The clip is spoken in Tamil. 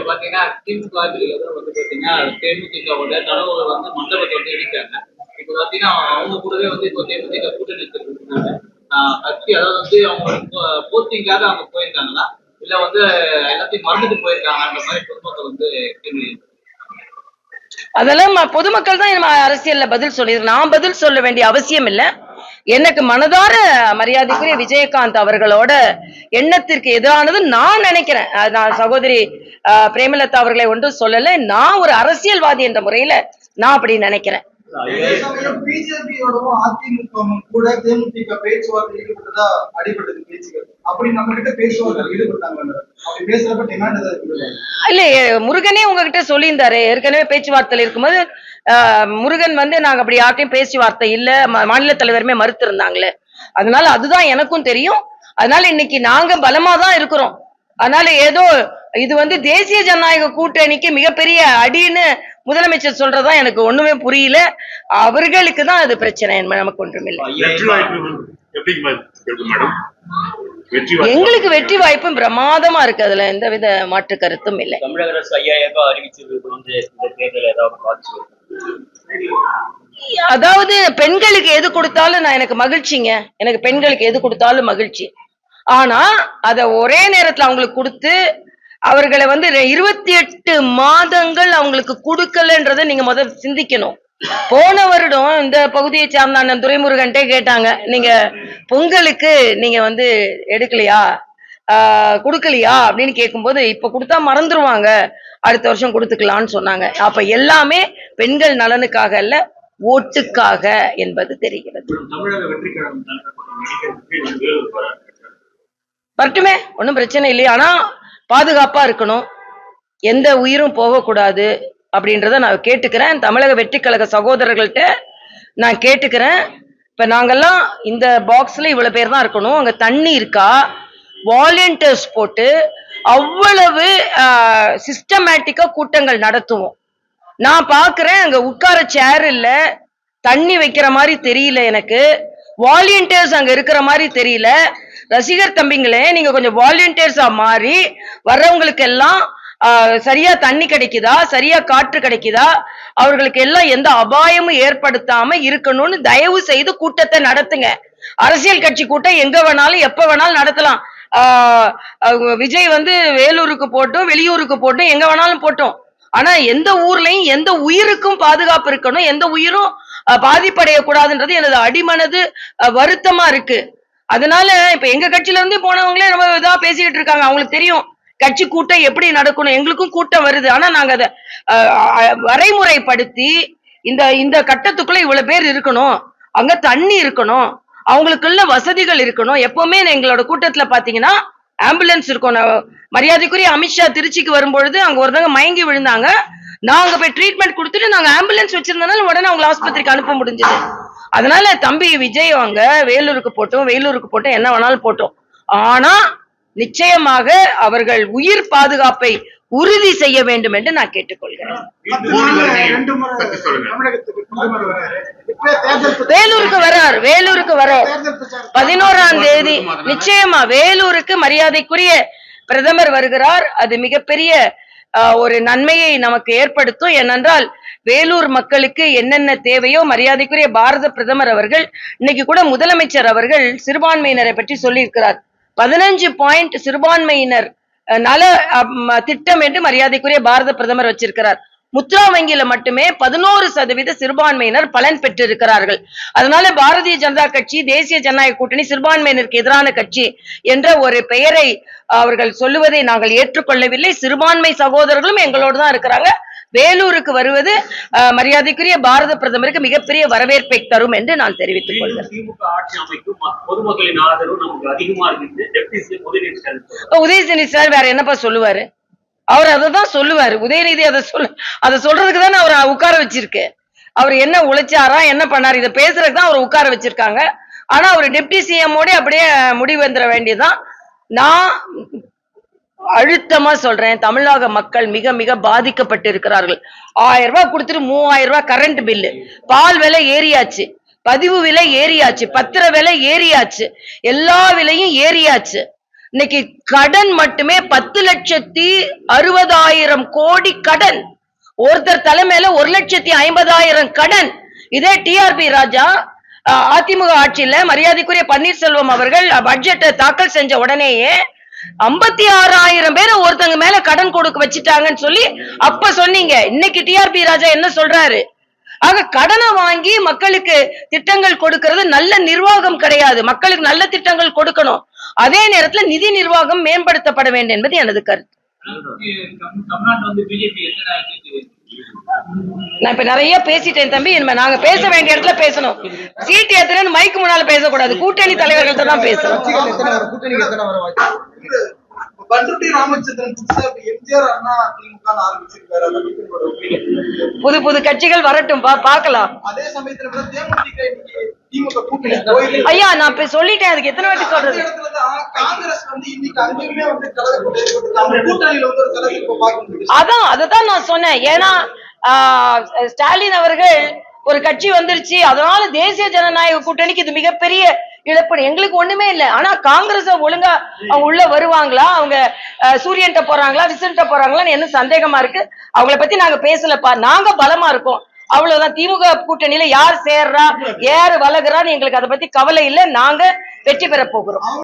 பாத்தீங்கன்னா திமுக வந்து பாத்தீங்கன்னா தேமுதிகவோட தலைவர் வந்து மண்டபத்தை வந்து இடிக்கிறாங்க. இப்ப பாத்தீங்கன்னா அவங்க கூடவே வந்து இப்போ தேமுதிக கூட்டணி இருக்காங்க. கட்சி அதாவது வந்து அவங்க போஸ்டிங்காக அவங்க போயிருக்காங்களா இல்ல வந்து எல்லாத்தையும் மறந்துட்டு போயிருக்காங்கன்ற மாதிரி பொதுமக்கள் வந்து கேள்வி. அதெல்லாம் பொதுமக்கள் தான் அரசியல்ல பதில் சொல்லி, நான் பதில் சொல்ல வேண்டிய அவசியம் இல்லை. எனக்கு மனதார மரியாதைக்குரிய விஜயகாந்த் அவர்களோட எண்ணத்திற்கு எதிரானது நான் நினைக்கிறேன். நான் சகோதரி பிரேமலதா அவர்களை ஒன்றும் சொல்லல. நான் ஒரு அரசியல்வாதி என்ற முறையில நான் அப்படி நினைக்கிறேன். பிஜேபியோடவும் அதிமுகவும் கூட தேமுதிக பேச்சுவார்த்தை ஈடுபட்டதா அடிபட்டது பேச்சுகள். அப்படி நம்ம கிட்ட பேச்சுவார்த்தை ஈடுபட்டாங்க. அப்படி பேசுறப்ப டிமாண்ட் ஏதாவது இல்ல, முருகனே உங்ககிட்ட சொல்லியிருந்தாரு ஏற்கனவே பேச்சுவார்த்தையில் இருக்கும்போது. முருகன் வந்து நாங்க அப்படி யார்ட்டையும் பேச்சுவார்த்தை இல்ல, மாநில தலைவருமே மறுத்து இருந்தாங்களே. அதனால அதுதான் எனக்கும் தெரியும். அதனால இன்னைக்கு நாங்க பலமா தான் இருக்கிறோம். அதனால ஏதோ இது வந்து தேசிய ஜனநாயக கூட்டணிக்கு மிகப்பெரிய அடின்னு முதலமைச்சர் சொல்றதா எனக்கு ஒண்ணுமே புரியல. அவர்களுக்கு தான் அது பிரச்சனை, நமக்கு ஒன்றுமில்லை. எங்களுக்கு வெற்றி வாய்ப்பும் பிரமாதமா இருக்கு, அதுல எந்தவித மாற்று கருத்தும் இல்லை. தமிழக அரசு 5000 ரூபாய் அதாவது பெண்களுக்கு எது கொடுத்தாலும் நான் எனக்கு மகிழ்ச்சிங்க. எனக்கு பெண்களுக்கு எது கொடுத்தாலும் மகிழ்ச்சி. ஆனா அத ஒரே நேரத்துல அவங்களுக்கு கொடுத்து அவர்களை வந்து 28 மாதங்கள் அவங்களுக்கு கொடுக்கலன்றதை நீங்க முதல் சிந்திக்கணும். போன வருடம் இந்த பகுதியை சார்ந்த அண்ணன் துரைமுருகன்ட்டே கேட்டாங்க, நீங்க பொங்கலுக்கு நீங்க வந்து எடுக்கலையா கொடுக்கலையா அப்படின்னு கேட்கும்போது, இப்ப கொடுத்தா மறந்துருவாங்க, அடுத்த வருஷம் கொடுத்துக்கலாம்னு சொன்னாங்க. அப்ப எல்லாமே பெண்கள் நலனுக்காக அல்ல, ஓட்டுக்காக என்பது தெரிகிறது. வரட்டுமே, ஒன்றும் பிரச்சனை இல்லை. ஆனா பாதுகாப்பா இருக்கணும், எந்த உயிரும் போகக்கூடாது அப்படின்றத நான் கேட்டுக்கிறேன். தமிழக வெற்றி கழக சகோதரர்கள்ட்ட நான் கேட்டுக்கிறேன். இப்ப நாங்கெல்லாம் இந்த பாக்ஸ்ல இவ்வளவு பேர் தான் இருக்கணும். அங்க தண்ணி இருக்கா, வாலண்டியர்ஸ் போட்டு அவ்வளவு சிஸ்டமேட்டிக்கா கூட்டங்கள் நடத்துவோம். நான் பாக்குறேன், அங்க உட்கார சேர் இல்ல, தண்ணி வைக்கிற மாதிரி தெரியல, எனக்கு வாலண்டியர்ஸ் அங்க இருக்கிற மாதிரி தெரியல. ரசிகர் தம்பிங்களே, நீங்க கொஞ்சம் வாலண்டியர்ஸா மாறி வர்றவங்களுக்கு எல்லாம் சரியா தண்ணி கிடைக்குதா, சரியா காற்று கிடைக்குதா, அவர்களுக்கு எல்லாம் எந்த அபாயமும் ஏற்படுத்தாம இருக்கணும்னு தயவு செய்து கூட்டத்தை நடத்துங்க. அரசியல் கட்சி கூட்டம் எங்க வேணாலும் எப்ப வேணாலும் நடத்தலாம். விஜய் வந்து வேலூருக்கு போட்டும் வெளியூருக்கு போட்டும் எங்க வேணாலும் போட்டோம். ஆனா எந்த ஊர்லயும் எந்த உயிருக்கும் பாதுகாப்பு இருக்கணும், எந்த உயிரும் பாதிப்படையக்கூடாதுன்றது எனது அடிமனது வருத்தமா இருக்கு. அதனால இப்ப எங்க கட்சியில இருந்து போனவங்களே ரொம்ப இதா பேசிக்கிட்டு இருக்காங்க. அவங்களுக்கு தெரியும் கட்சி கூட்டம் எப்படி நடக்கணும். எங்களுக்கும் கூட்டம் வருது, ஆனா நாங்க அதை வரைமுறைப்படுத்தி இந்த கட்டத்துக்குள்ள இவ்வளவு பேர் இருக்கணும், அங்க தண்ணி இருக்கணும், அவங்களுக்குள்ள வசதிகள் இருக்கணும். எப்பவுமே எங்களோட கூட்டத்துல பாத்தீங்கன்னா ஆம்புலன்ஸ் இருக்கும். மரியாதைக்குரிய அமித்ஷா திருச்சிக்கு வரும்பொழுது அங்க ஒருத்தவங்க மயங்கி விழுந்தாங்க. நாங்க போய் ட்ரீட்மெண்ட் கொடுத்துட்டு நாங்க ஆம்புலன்ஸ் வச்சிருந்தனால உடனே அவங்களை ஆஸ்பத்திரிக்கு அனுப்ப முடிஞ்சது. அதனால தம்பி விஜய் அவங்க வேலூருக்கு போட்டோம் என்ன வேணாலும் போட்டோம். ஆனா நிச்சயமாக அவர்கள் உயிர் பாதுகாப்பை உறுதி செய்ய வேண்டும் என்று நான் கேட்டுக்கொள்கிறேன். வேலூருக்கு வரார் 11ஆம் தேதி நிச்சயமா வேலூருக்கு மரியாதைக்குரிய பிரதமர் வருகிறார். அது மிகப்பெரிய ஒரு நன்மையை நமக்கு ஏற்படுத்தும். ஏனென்றால் வேலூர் மக்களுக்கு என்னென்ன தேவையோ மரியாதைக்குரிய பாரத பிரதமர் அவர்கள் இன்னைக்கு கூட முதலமைச்சர் அவர்கள் சிறுபான்மையினரை பற்றி சொல்லியிருக்கிறார். 15 பாயிண்ட் சிறுபான்மையினர் நல திட்டம் என்று மரியாதைக்குரிய பாரத பிரதமர் வச்சிருக்கிறார். முத்ரா வங்கியில மட்டுமே 11% சிறுபான்மையினர் பலன் பெற்றிருக்கிறார்கள். அதனால பாரதிய ஜனதா கட்சி, தேசிய ஜனநாயக கூட்டணி சிறுபான்மையினருக்கு எதிரான கட்சி என்ற ஒரு பெயரை அவர்கள் சொல்லுவதை நாங்கள் ஏற்றுக்கொள்ளவில்லை. சிறுபான்மை சகோதரர்களும் எங்களோடு தான் இருக்கிறாங்க. வேலூருக்கு வருவது மரியாதைக்குரிய பாரத பிரதமருக்கு மிகப்பெரிய வரவேற்பை தரும் என்று நான் தெரிவித்துக் கொள்கிறேன். உதயநிதி சார் வேற என்னப்பா சொல்லுவாரு? அவர் அதான் சொல்லுவாரு. உதயநிதி அதை சொல்றதுக்கு தான் அவரை உட்கார வச்சிருக்கு. அவர் என்ன உழைச்சாரா, என்ன பண்ணாரு, இதை பேசுறதுக்கு தான் அவர் உட்கார வச்சிருக்காங்க. ஆனா அவர் டெப்டி சிஎம் ஓட அப்படியே முடிவு வந்துட வேண்டியதுதான். நான் அழுத்தமா சொல்றேன், தமிழக மக்கள் மிக மிக பாதிக்கப்பட்டு இருக்கிறார்கள். 1000 ரூபாய் கொடுத்துட்டு 3000 ரூபாய் கரண்ட் பில்லு, பால் விலை ஏறியாச்சு, பதிவு விலை ஏறியாச்சு, பத்திர விலை ஏறியாச்சு, எல்லா விலையும் ஏறியாச்சு. இன்னைக்கு கடன் மட்டுமே 10,60,000 கோடி கடன். ஒருத்தர் தலைமையில 1,50,000 கடன். இதே டிஆர்பி ராஜா அதிமுக ஆட்சியில மரியாதைக்குரிய பன்னீர்செல்வம் அவர்கள் பட்ஜெட்டை தாக்கல் செஞ்ச உடனேயே 56,000 பேரை ஒருத்தங்க மேல கடன் கொடுக்க வச்சுட்டாங்கன்னு சொல்லி அப்ப சொன்னீங்க. இன்னைக்கு டிஆர்பி ராஜா என்ன சொல்றாரு? ஆக கடனை வாங்கி மக்களுக்கு திட்டங்கள் கொடுக்கிறது நல்ல நிர்வாகம் கிடையாது. மக்களுக்கு நல்ல திட்டங்கள் கொடுக்கணும், அதே நேரத்துல நிதி நிர்வாகம் மேம்படுத்தப்பட வேண்டும் என்பது எனது கருத்து. தமிழ்நாட்டுல வந்து பிஜேபி எத்தனை நான் இப்ப நிறைய பேசிட்டேன் தம்பி. இனிமே நாங்க பேச வேண்டிய இடத்துல பேசணும். சீட்டு எத்தனை மைக்கு முன்னால பேசக்கூடாது. கூட்டணி தலைவர்கள்ட்ட தான் பேசணும். பண்ருட்டி ராமச்சந்திரன் புதுசா எம்ஜிஆர் அண்ணா திமுக ஆரம்பிச்சிருக்காரு. புது புது கட்சிகள் வரட்டும், பாக்கலாம். அதே சமயத்துல தேமுதிக திமுக கூட்டணி ஐயா நான் இப்ப சொல்லிட்டேன், அதுக்கு எத்தனை வாட்டி சொல்றது? காங்கிரஸ் வந்து இன்னைக்கு அங்கேயுமே வந்து கூட்டணியில வந்து ஒரு கலந்து பார்க்க முடியும். அதான் நான் சொன்னேன். ஏன்னா ஸ்டாலின் அவர்கள் ஒரு கட்சி வந்துருச்சு, அதனால தேசிய ஜனநாயக கூட்டணிக்கு இது மிகப்பெரிய இழப்பு. எங்களுக்கு ஒண்ணுமே இல்லை. ஆனா காங்கிரஸ் ஒழுங்கா அவங்க உள்ள வருவாங்களா, அவங்க சூரியன்ட்ட போறாங்களா, விசன்ட்ட போறாங்களான்னு என்ன சந்தேகமா இருக்கு. அவங்கள பத்தி நாங்க பேசலப்பா. நாங்க பலமா இருக்கோம், அவ்வளவுதான். திமுக கூட்டணியில யார் சேர்றா யாரு வளர்கிறான்னு எங்களுக்கு அதை பத்தி கவலை இல்லை. நாங்க வெற்றி பெற போகிறோம்.